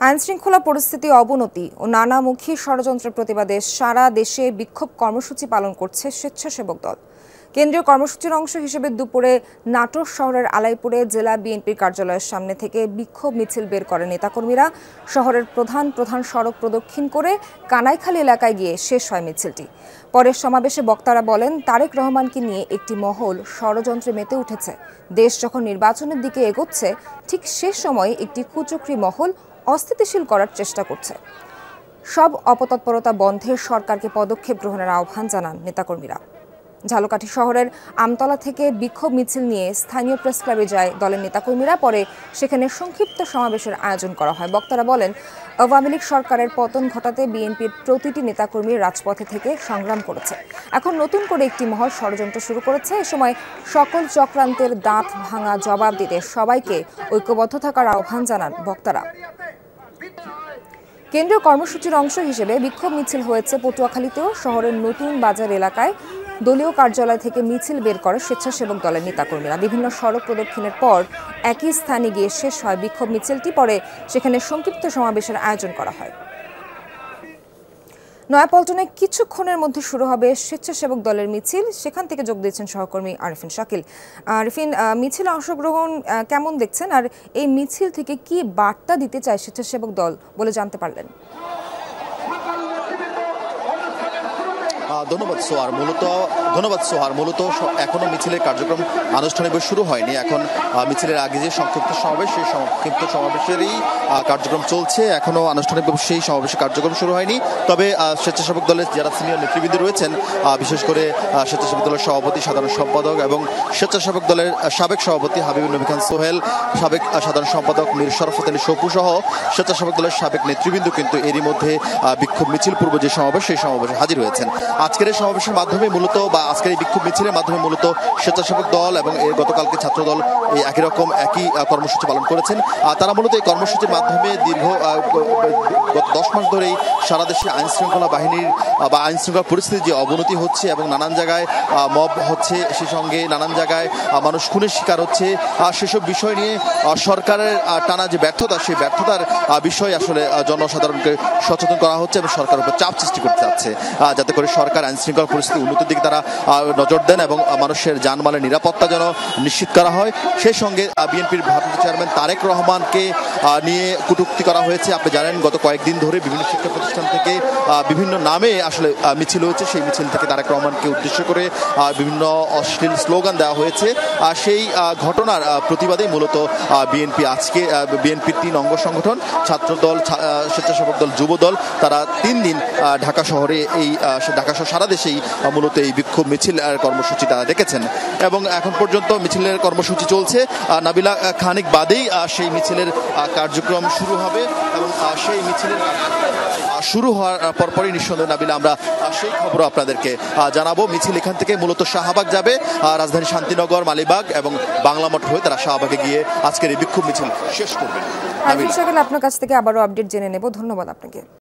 আইনশৃঙ্খলা পরিস্থিতি অবনতি ও নানামুখী ষড়যন্ত্রের প্রতিবাদে সারা দেশে বিক্ষোভ কর্মসূচি পালন করছে স্বেচ্ছাসেবক দল। কেন্দ্রীয় কর্মসূচির অংশ হিসেবে দুপুরে নাটোর শহরের আলাইপুরে জেলা বিএনপির কার্যালয়ের সামনে থেকে বিক্ষোভ মিছিল বের করেন নেতাকর্মীরা। শহরের প্রধান প্রধান সড়ক প্রদক্ষিণ করে কানাইখালী এলাকায় গিয়ে শেষ হয় মিছিলটি। পরে সমাবেশে বক্তারা বলেন, তারেক রহমানকে নিয়ে একটি মহল ষড়যন্ত্রে মেতে উঠেছে। দেশ যখন নির্বাচনের দিকে এগোচ্ছে, ঠিক সে সময় একটি কুচক্রী মহল অস্থিতিশীল করার চেষ্টা করছে। সব অপতৎপরতা বন্ধে সরকারকে পদক্ষেপ গ্রহণের আহ্বান জানান নেতাকর্মীরা। ঝালকাঠি শহরের আমতলা থেকে বিক্ষোভ মিছিল নিয়ে স্থানীয় প্রেস ক্লাবে যায় দলের নেতাকর্মীরা। পরে সেখানে সংক্ষিপ্ত সমাবেশের আয়োজন করা হয়। বক্তারা বলেন, আওয়ামী লীগ সরকারের পতন ঘটাতে বিএনপির প্রতিটি নেতাকর্মী রাজপথে থেকে সংগ্রাম করেছে। এখন নতুন করে একটি মহল ষড়যন্ত্র শুরু করেছে। এ সময় সকল চক্রান্তের দাঁত ভাঙা জবাব দিতে সবাইকে ঐক্যবদ্ধ থাকার আহ্বান জানান বক্তারা। কেন্দ্রীয় কর্মসূচির অংশ হিসেবে বিক্ষোভ মিছিল হয়েছে পটুয়াখালীতেও। শহরের নতুন বাজার এলাকায় দলীয় কার্যালয় থেকে মিছিল বের করে স্বেচ্ছাসেবক দলের নেতাকর্মীরা। বিভিন্ন সড়ক প্রদক্ষিণের পর একই স্থানে গিয়ে শেষ হয় বিক্ষোভ মিছিলটি। পরে সেখানে সংক্ষিপ্ত সমাবেশের আয়োজন করা হয়। নয়াপল্টনে কিছুক্ষণের মধ্যে শুরু হবে স্বেচ্ছাসেবক দলের মিছিল। সেখান থেকে যোগ দিয়েছেন সহকর্মী আরিফিন শাকিল। আরিফিন, মিছিলে অংশগ্রহণ কেমন দেখছেন, আর এই মিছিল থেকে কি বার্তা দিতে চায় স্বেচ্ছাসেবক দল বলে জানতে পারলেন? ধন্যবাদ সোহার। মূলত এখনো মিছিলের কার্যক্রম আনুষ্ঠানিকভাবে শুরু হয়নি। এখন মিছিলের আগে যে সংক্ষিপ্ত সমাবেশ, সেই সংক্ষিপ্ত সমাবেশেরই কার্যক্রম চলছে। এখনো আনুষ্ঠানিকভাবে সেই সমাবেশের কার্যক্রম শুরু হয়নি। তবে স্বেচ্ছাসেবক দলের যারা সিনিয়র নেতৃবৃন্দ রয়েছেন, বিশেষ করে স্বেচ্ছাসেবক দলের সভাপতি, সাধারণ সম্পাদক এবং স্বেচ্ছাসেবক দলের সাবেক সভাপতি হাবিবুর নবী খান সোহেল, সাবেক সাধারণ সম্পাদক মীর শরফত আলী সপু সহ স্বেচ্ছাসেবক দলের সাবেক নেতৃবৃন্দ কিন্তু এরই মধ্যে বিক্ষোভ মিছিল পূর্ব যে সমাবেশ, সেই সমাবেশে হাজির হয়েছেন। আজকের এই সমাবেশের মাধ্যমে মূলত আজকের এই বিক্ষোভ মিছিলের মাধ্যমে মূলত স্বেচ্ছাসেবক দল এবং গতকালকে ছাত্র দল এই একই কর্মসূচি পালন করেছেন। তারা মূলত এই কর্মসূচির মাধ্যমে গত 10 মাস ধরেই সারা দেশে আইনশৃঙ্খলা বাহিনীর বা আইনশৃঙ্খলা পরিস্থিতির যে অবনতি হচ্ছে এবং নানান জায়গায় মব হচ্ছে, সেই সঙ্গে নানান জায়গায় মানুষ খুনের শিকার হচ্ছে, সেসব বিষয় নিয়ে সরকারের টানা যে ব্যর্থতা, সেই ব্যর্থতার বিষয়ে আসলে জনসাধারণকে সচেতন করা হচ্ছে এবং সরকারের উপর চাপ সৃষ্টি করতে যাচ্ছে, যাতে করে সরকার আইনশৃঙ্খলা পরিস্থিতি উন্নতির দিকে তারা নজর দেন এবং মানুষের জানমালের নিরাপত্তা যেন নিশ্চিত করা হয়। সেই সঙ্গে বিএনপির ভারপ্রাপ্ত চেয়ারম্যান তারেক রহমানকে নিয়ে কটূক্তি করা হয়েছে। আপনি জানেন, গত কয়েকদিন ধরে বিভিন্ন শিক্ষা প্রতিষ্ঠান থেকে বিভিন্ন নামে আসলে মিছিল হয়েছে। সেই মিছিল থেকে তারেক রহমানকে উদ্দেশ্য করে বিভিন্ন অশ্লীল স্লোগান দেওয়া হয়েছে। সেই ঘটনার প্রতিবাদে মূলত বিএনপির 3 অঙ্গ সংগঠন, ছাত্রদল, স্বেচ্ছাসেবক দল, যুব দল, তারা 3 দিন ঢাকা শহরে ঢাকা সহ সারা দেশেই মূলত এই বিক্ষোভ মিছিল কর্মসূচি তারা ডেকেছেন এবং এখন পর্যন্ত মিছিলের কর্মসূচি চলছে। নাবিলা, খানিক বাদেই সেই মিছিলের কার্যক্রম শুরু হবে এবং সেই মিছিলের শুরু হওয়ার পরপরই নিঃসন্দেহে নাবিলা আমরা সেই খবরও আপনাদেরকে জানাবো। মিছিল এখান থেকে মূলত শাহবাগ যাবে, রাজধানী শান্তিনগর, মালিবাগ এবং বাংলা মঠ হয়ে তারা শাহবাগে গিয়ে আজকের এই বিক্ষোভ মিছিল শেষ করবেন। আপনার কাছ থেকে আবারও আপডেট জেনে নেব। ধন্যবাদ আপনাকে।